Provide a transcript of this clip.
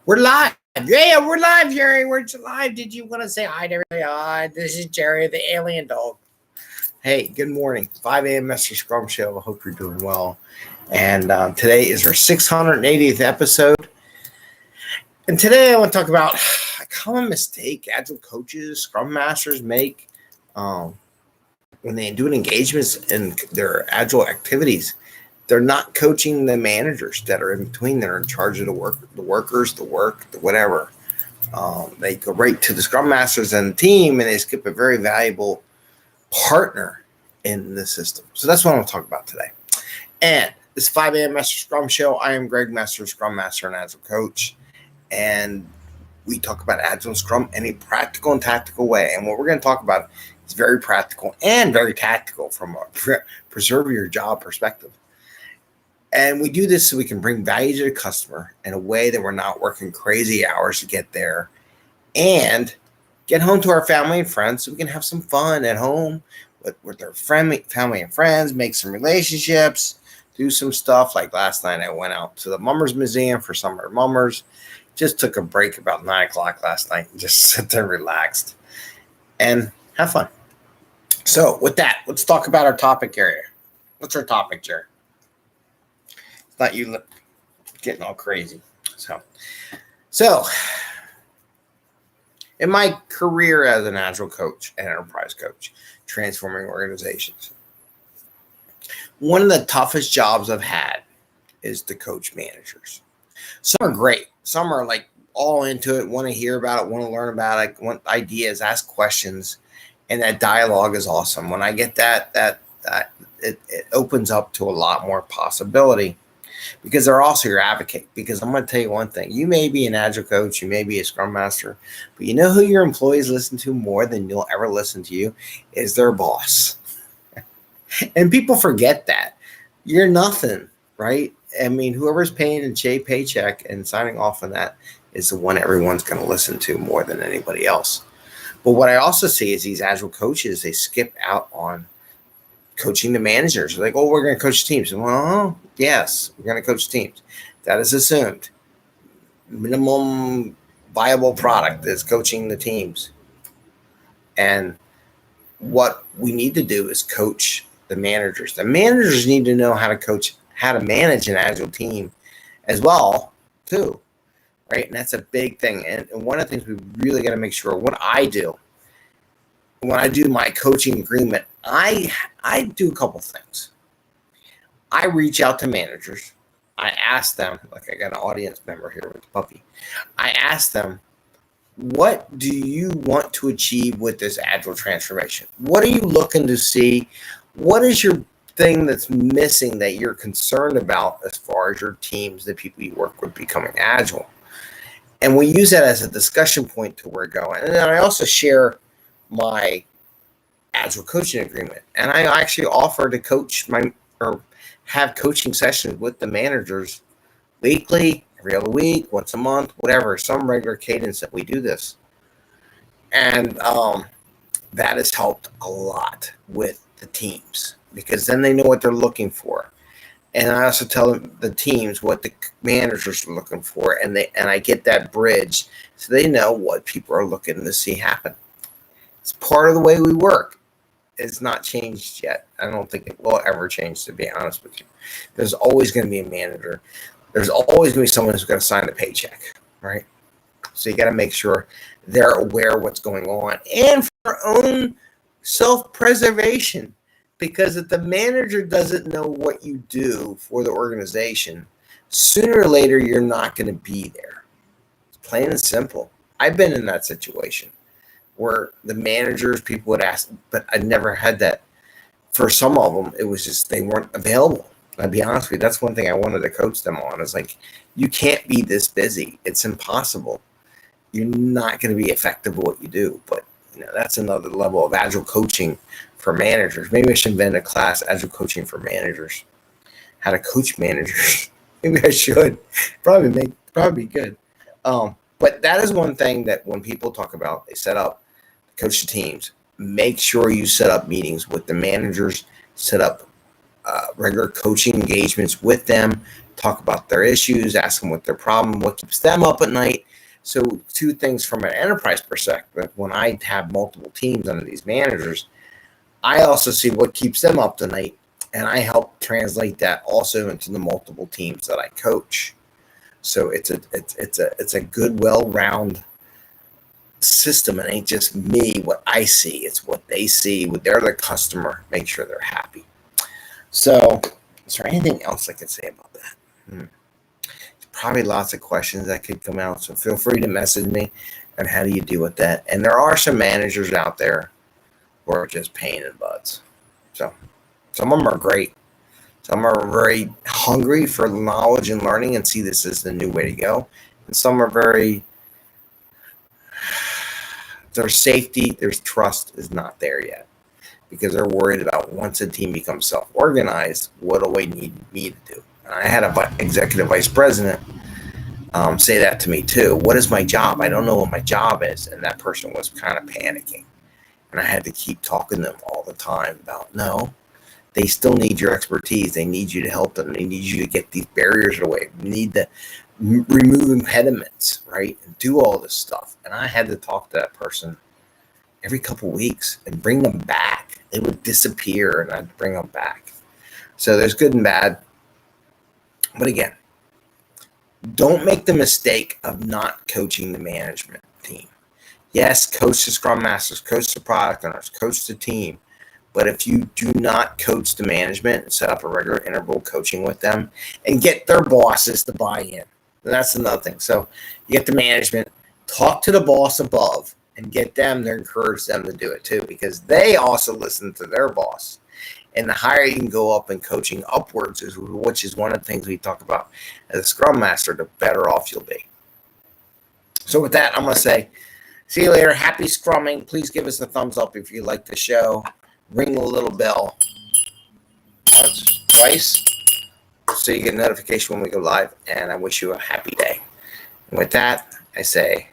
We're live. Yeah, we're live, Jerry. We're live. Did you want to say hi to everybody? Hi, this is Jerry, the alien dog. Hey, good morning. 5 a.m. Mester Scrum Show. I hope you're doing well. And today is our 680th episode. And today I want to talk about a common mistake Agile coaches, Scrum Masters make when they do engagements in their Agile activities. They're not coaching the managers that are in between, that are in charge of the workers, the work, the whatever. They go right to the Scrum Masters and the team, and they skip a very valuable partner in the system. So that's what I'm going to talk about today. And this 5 a.m. Mester Scrum Show. I am Greg Mester, Scrum Master and Agile Coach. And we talk about Agile and Scrum in a practical and tactical way. And what we're going to talk about is very practical and very tactical from a preserve your job perspective. And we do this so we can bring value to the customer in a way that we're not working crazy hours to get there, and get home to our family and friends so we can have some fun at home with our family and friends, make some relationships, do some stuff. Like last night, I went out to the Mummers Museum for summer mummers. Just took a break about 9 o'clock last night and just sit there relaxed and have fun. So with that, let's talk about our topic area. What's our topic, Jerry? Not you getting all crazy. So in my career as an Agile coach and enterprise coach, transforming organizations, one of the toughest jobs I've had is to coach managers. Some are great. Some are like all into it, want to hear about it, want to learn about it, want ideas, ask questions, and that dialogue is awesome. When I get that it opens up to a lot more possibility. Because they're also your advocate. Because I'm going to tell you one thing. You may be an Agile coach. You may be a Scrum Master. But you know who your employees listen to more than you'll ever listen to you is their boss. And people forget that. You're nothing, right? I mean, whoever's paying a paycheck and signing off on that is the one everyone's going to listen to more than anybody else. But what I also see is these Agile coaches, they skip out on coaching the managers. They're like, oh, we're going to coach teams. Well, yes, we're going to coach teams. That is assumed. Minimum viable product is coaching the teams. And what we need to do is coach the managers. The managers need to know how to manage an Agile team as well, too. Right? And that's a big thing. And one of the things we really got to make sure, what I do, when I do my coaching agreement, I do a couple things. I reach out to managers. I ask them, like I got an audience member here with the puppy. I ask them, what do you want to achieve with this Agile transformation? What are you looking to see? What is your thing that's missing that you're concerned about as far as your teams, the people you work with, becoming Agile? And we use that as a discussion point to where we're going. And then I also share my Agile coaching agreement, and I actually offer to coach have coaching sessions with the managers weekly, every other week, once a month, whatever, some regular cadence that we do this. And that has helped a lot with the teams, because then they know what they're looking for. And I also tell them, the teams, what the managers are looking for, and I get that bridge so they know what people are looking to see happen. It's part of the way we work. It's not changed yet. I don't think it will ever change, to be honest with you. There's always going to be a manager. There's always going to be someone who's going to sign the paycheck, right? So you got to make sure they're aware of what's going on, and for their own self-preservation. Because if the manager doesn't know what you do for the organization, sooner or later you're not going to be there. It's plain and simple. I've been in that situation where the managers, people would ask, but I never had that. For some of them, it was just they weren't available. I'll be honest with you, that's one thing I wanted to coach them on. Is like, you can't be this busy. It's impossible. You're not going to be effective at what you do. But that's another level of Agile coaching for managers. Maybe I should invent a class, Agile coaching for managers. How to coach managers. Maybe I should. Probably be good. But that is one thing that when people talk about, they set up, coach the teams, make sure you set up meetings with the managers, set up regular coaching engagements with them, talk about their issues, ask them what their problem, what keeps them up at night. So 2 things from an enterprise perspective, when I have multiple teams under these managers, I also see what keeps them up at night, and I help translate that also into the multiple teams that I coach. So it's a good, well-rounded system. It ain't just me, what I see. It's what they see. They're the customer. Make sure they're happy. So is there anything else I could say about that? Probably lots of questions that could come out. So feel free to message me on how do you deal with that. And there are some managers out there who are just pain in the butts. So some of them are great. Some are very hungry for knowledge and learning and see this as the new way to go. And some are their safety, their trust is not there yet because they're worried about once a team becomes self-organized, what do they need me to do? And I had an executive vice president say that to me too. What is my job? I don't know what my job is. And that person was kind of panicking. And I had to keep talking to them all the time about, no, they still need your expertise. They need you to help them. They need you to get these barriers away. You need to remove impediments, right? And do all this stuff. And I had to talk to that person every couple of weeks and bring them back. They would disappear and I'd bring them back. So there's good and bad. But again, don't make the mistake of not coaching the management team. Yes, coach the scrum masters, coach the product owners, coach the team. But if you do not coach the management and set up a regular interval coaching with them and get their bosses to buy in, that's another thing. So you get the management, talk to the boss above and get them to encourage them to do it too, because they also listen to their boss. And the higher you can go up in coaching upwards, which is one of the things we talk about as a scrum master, the better off you'll be. So with that, I'm going to say, see you later. Happy scrumming. Please give us a thumbs up if you like the show. Ring the little bell once, twice, so you get a notification when we go live. And I wish you a happy day. And with that, I say,